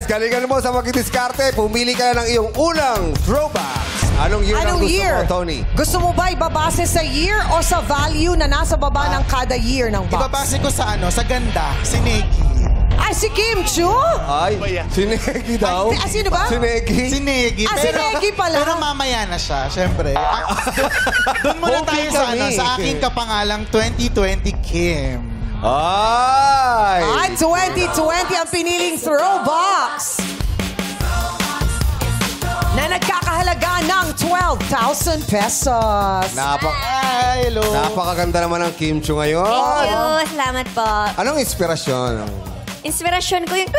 galingan mo sa magdidiskarte. Pumili ka na ng iyong unang throwbacks. Anong year ang gusto mo, Tony? Gusto mo ba ibabase sa year o sa value na nasa baba ng kada year ng box? Ibabase ko sa sa ganda, si Nikki. Ay, si Kim Chu? Ay, si Negi daw. Sino ba? Si Negi. Si Nikki. Si Negi pala. Pero mamaya na siya, syempre. Doon muna tayo sa aking kapangalang 2020 Kim. Ay! 2020 ang piniling throwbox na nagkakahalaga ng 12,000 pesos. Hello. Napakaganda naman ng Kim Chu ngayon. Thank you. Salamat po. Anong inspirasyon? Inspirasyon ko yung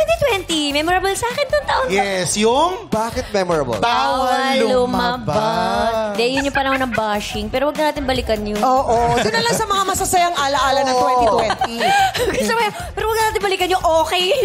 2020. Memorable sa akin itong taon. Yes, yung Bakit memorable? bawal lumabas. Hindi, yun yung panahon ng bashing. Pero wag na natin balikan yun. Oo. Doon na lang sa mga masasayang alaala ng 2020. Gusto mo yun, pero wag na natin balikan yung okay.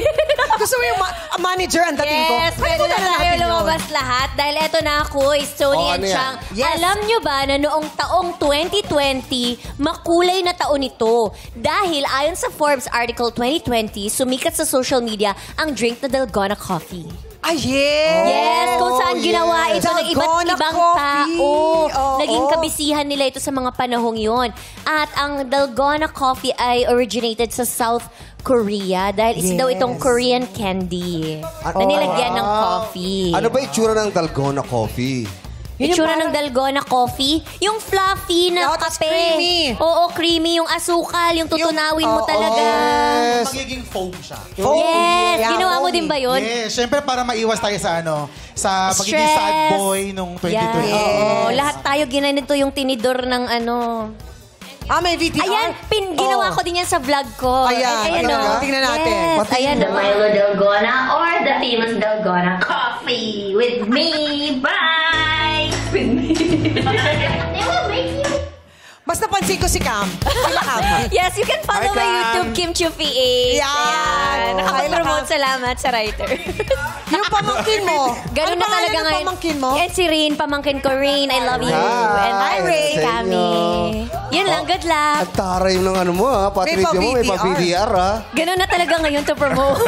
Gusto mo yung manager ang dating ko? Yes, pwede na tayo lumabas lahat. Dahil eto na ako, is Tony Oh, and ano yan? Chang. Yes. Alam nyo ba na noong taong 2020, makulay na taon ito? Dahil ayon sa Forbes article 2020, sumikat sa social media ang drink na Dalgona Coffee. Ay, yes! Yes, kung saan ginawa ito ng iba't Dalgona ibang coffee. tao. Oo. Naging kabisihan nila ito sa mga panahong yon. At ang Dalgona Coffee ay originated sa South Korea dahil isa daw itong Korean candy na nilagyan ng coffee. Ano ba itsura ng Dalgona Coffee? Itsura ng Dalgona Coffee, yung fluffy na tas kape. creamy. Oo, creamy. Yung asukal, yung tutunawin mo talaga. Magiging foam siya. Yes, Yeah, ginawa mo foamy. din ba yun? Yes, syempre para maiwas tayo sa sa pagiging Stress. sad boy nung 2020. Yeah. Oo, lahat tayo ginanito yung tinidor ng may VTR? Ayan, ginawa ko din yan sa vlog ko. Ayan, oh. tingnan natin. Yes, ayan. The Milo Dalgona or the famous Dalgona coffee with me. Bye! With me. They will make you. Mas napansin ko si Cam. Sila Cam. Yes, you can follow Hi, my Cam. YouTube, Kim Chu PH. Yan. Ayan. Nakapag-promote, salamat sa writer. Yung pamangkin mo. Ganun na talaga ng ngayon. pamangkin mo? And si Rain, pamangkin ko, Rain, I love you. Hi. And Hi, Rain. si Cami. Yun lang, good luck. Ang taray ng ano mo, ha? Patricio mo, may pa-VTR. pa-VTR, ha? Ganun na talaga ngayon to promote.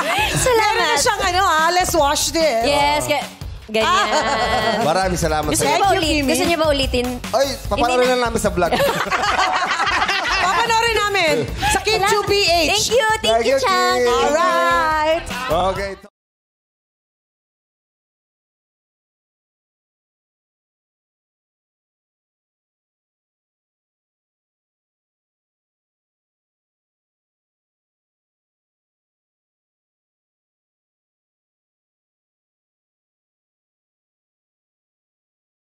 Meron na Salamat. siyang let's wash this. Yes, ganyan. Maraming salamat Gusto sa niyo iyo. ba Thank you, Kimi. Gusto niyo ba ulitin? Ay, papanorin Hindi na namin sa vlog. Papanorin namin sa Kim Chu PH. Thank you, Thank you, Chang. Kim. Alright. Okay.